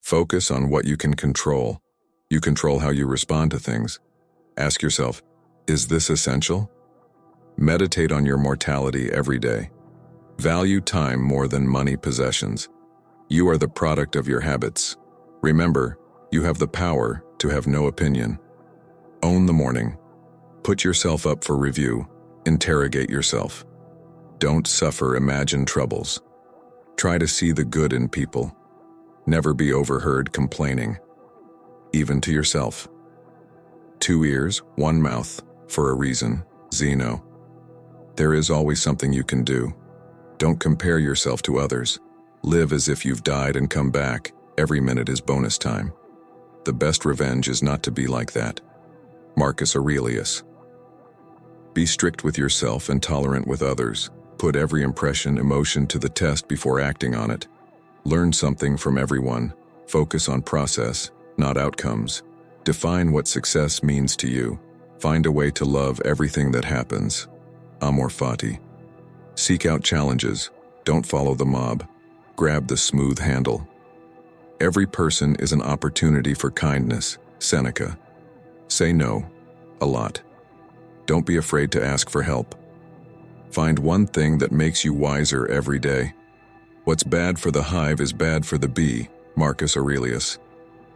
Focus on what you can control. You control how you respond to things. Ask yourself, is this essential? Meditate on your mortality every day. Value time more than money possessions. You are the product of your habits. Remember, you have the power to have no opinion. Own the morning. Put yourself up for review. Interrogate yourself. Don't suffer imagined troubles. Try to see the good in people. Never be overheard complaining, even to yourself. 2 ears, 1 mouth, for a reason, Zeno. There is always something you can do. Don't compare yourself to others. Live as if you've died and come back. Every minute is bonus time. The best revenge is not to be like that. Marcus Aurelius. Be strict with yourself and tolerant with others. Put every impression, emotion to the test before acting on it. Learn something from everyone. Focus on process, not outcomes. Define what success means to you. Find a way to love everything that happens. Amor fati. Seek out challenges. Don't follow the mob. Grab the smooth handle. Every person is an opportunity for kindness. Seneca. Say no, a lot. Don't be afraid to ask for help. Find one thing that makes you wiser every day. What's bad for the hive is bad for the bee. Marcus Aurelius.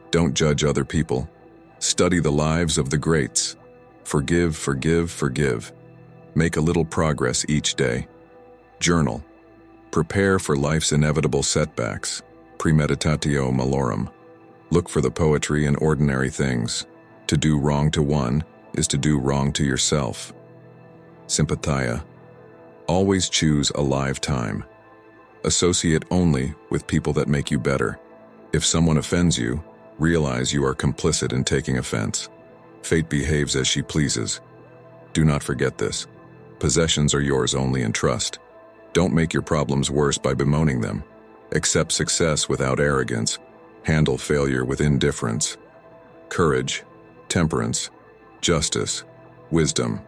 Don't judge other people. Study the lives of the greats. Forgive, forgive, forgive. Make a little progress each day. Journal. Prepare for life's inevitable setbacks. Premeditatio malorum. Look for the poetry in ordinary things. To do wrong to one is to do wrong to yourself. Sympathia. Always choose a live time. Associate only with people that make you better. If someone offends you, realize you are complicit in taking offense. Fate behaves as she pleases. Do not forget this. Possessions are yours only in trust. Don't make your problems worse by bemoaning them. Accept success without arrogance. Handle failure with indifference. Courage, temperance, justice, wisdom.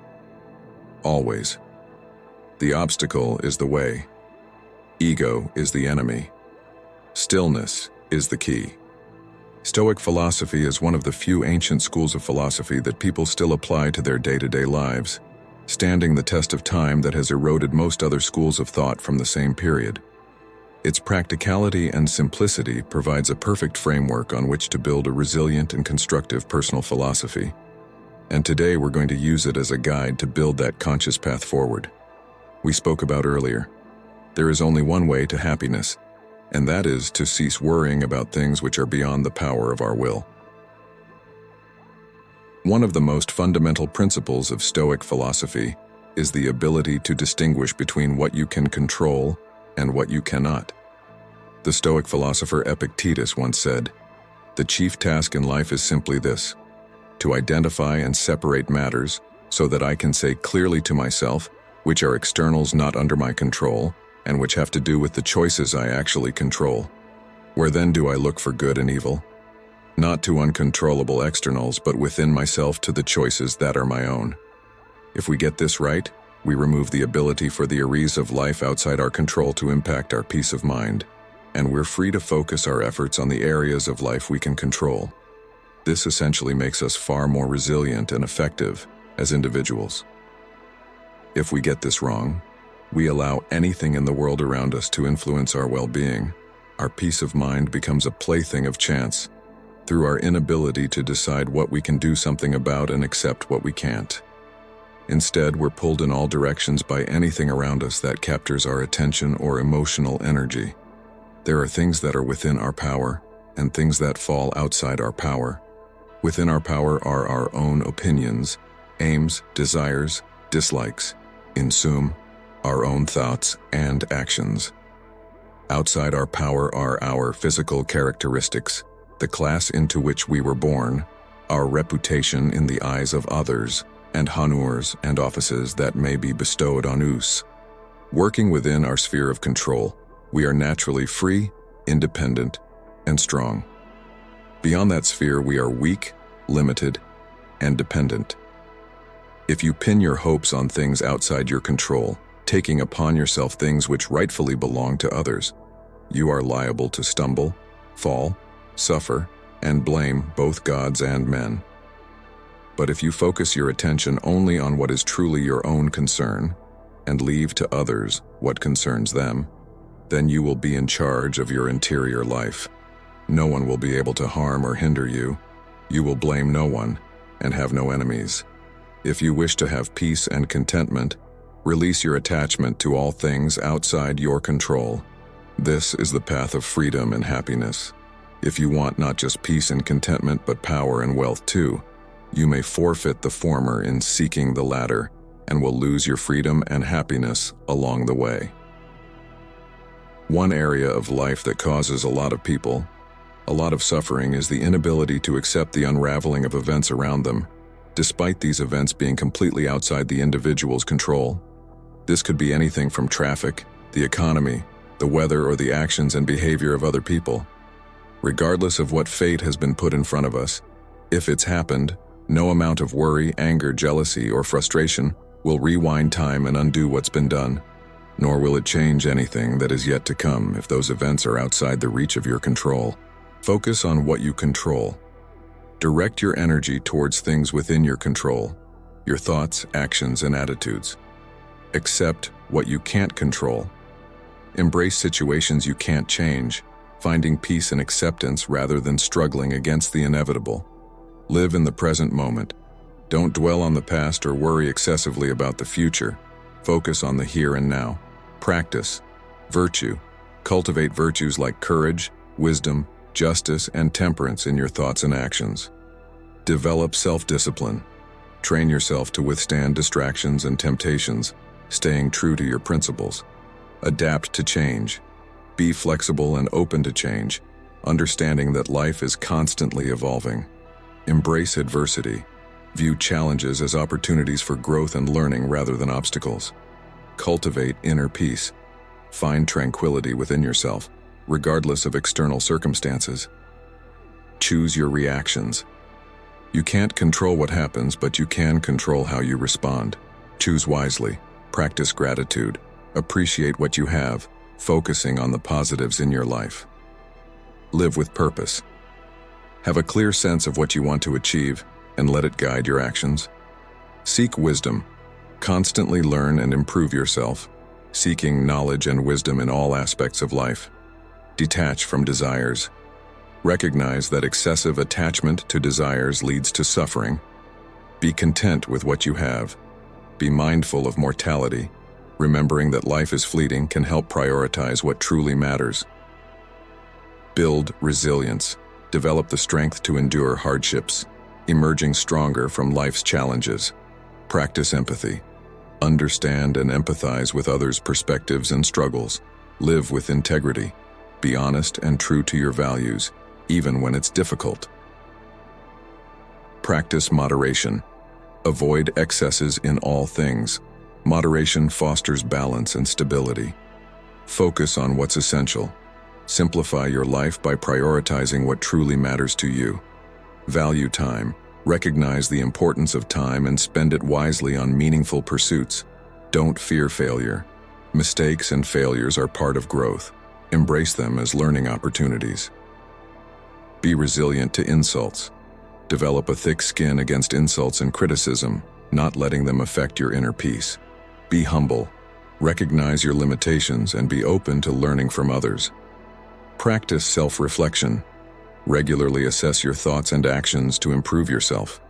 Always. The obstacle is the way. Ego is the enemy. Stillness is the key. Stoic philosophy is one of the few ancient schools of philosophy that people still apply to their day-to-day lives, standing the test of time that has eroded most other schools of thought from the same period. Its practicality and simplicity provides a perfect framework on which to build a resilient and constructive personal philosophy. And today we're going to use it as a guide to build that conscious path forward. We spoke about earlier. There is only one way to happiness, and that is to cease worrying about things which are beyond the power of our will. One of the most fundamental principles of Stoic philosophy is the ability to distinguish between what you can control and what you cannot. The Stoic philosopher Epictetus once said, "The chief task in life is simply this, to identify and separate matters so that I can say clearly to myself which are externals not under my control and which have to do with the choices I actually control. Where then do I look for good and evil? Not to uncontrollable externals, but within myself to the choices that are my own." If we get this right, we remove the ability for the areas of life outside our control to impact our peace of mind, and we're free to focus our efforts on the areas of life we can control. This essentially makes us far more resilient and effective as individuals. If we get this wrong, we allow anything in the world around us to influence our well-being. Our peace of mind becomes a plaything of chance, through our inability to decide what we can do something about and accept what we can't. Instead, we're pulled in all directions by anything around us that captures our attention or emotional energy. There are things that are within our power, and things that fall outside our power. Within our power are our own opinions, aims, desires, dislikes, in sum, our own thoughts and actions. Outside our power are our physical characteristics, the class into which we were born, our reputation in the eyes of others, and honors and offices that may be bestowed on us. Working within our sphere of control, we are naturally free, independent, and strong. Beyond that sphere, we are weak, limited, and dependent. If you pin your hopes on things outside your control, taking upon yourself things which rightfully belong to others, you are liable to stumble, fall, suffer, and blame both gods and men. But if you focus your attention only on what is truly your own concern, and leave to others what concerns them, then you will be in charge of your interior life. No one will be able to harm or hinder you. You will blame no one and have no enemies. If you wish to have peace and contentment, release your attachment to all things outside your control. This is the path of freedom and happiness. If you want not just peace and contentment but power and wealth too, you may forfeit the former in seeking the latter and will lose your freedom and happiness along the way. One area of life that causes a lot of people a lot of suffering is the inability to accept the unraveling of events around them, despite these events being completely outside the individual's control. This could be anything from traffic, the economy, the weather, or the actions and behavior of other people. Regardless of what fate has been put in front of us, if it's happened, no amount of worry, anger, jealousy, or frustration will rewind time and undo what's been done, nor will it change anything that is yet to come if those events are outside the reach of your control. Focus on what you control. Direct your energy towards things within your control, your thoughts, actions, and attitudes. Accept what you can't control. Embrace situations you can't change, finding peace and acceptance rather than struggling against the inevitable. Live in the present moment. Don't dwell on the past or worry excessively about the future. Focus on the here and now. Practice virtue. Cultivate virtues like courage, wisdom, justice, and temperance in your thoughts and actions. Develop self-discipline. Train yourself to withstand distractions and temptations, staying true to your principles. Adapt to change. Be flexible and open to change, understanding that life is constantly evolving. Embrace adversity. View challenges as opportunities for growth and learning rather than obstacles. Cultivate inner peace. Find tranquility within yourself, regardless of external circumstances. Choose your reactions. You can't control what happens, but you can control how you respond. Choose wisely. Practice gratitude. Appreciate what you have, focusing on the positives in your life. Live with purpose. Have a clear sense of what you want to achieve and let it guide your actions. Seek wisdom. Constantly learn and improve yourself, seeking knowledge and wisdom in all aspects of life. Detach from desires. Recognize that excessive attachment to desires leads to suffering. Be content with what you have. Be mindful of mortality. Remembering that life is fleeting can help prioritize what truly matters. Build resilience. Develop the strength to endure hardships, emerging stronger from life's challenges. Practice empathy. Understand and empathize with others' perspectives and struggles. Live with integrity. Be honest and true to your values, even when it's difficult. Practice moderation. Avoid excesses in all things. Moderation fosters balance and stability. Focus on what's essential. Simplify your life by prioritizing what truly matters to you. Value time. Recognize the importance of time and spend it wisely on meaningful pursuits. Don't fear failure. Mistakes and failures are part of growth. Embrace them as learning opportunities. Be resilient to insults. Develop a thick skin against insults and criticism, not letting them affect your inner peace. Be humble. Recognize your limitations and be open to learning from others. Practice self-reflection. Regularly assess your thoughts and actions to improve yourself.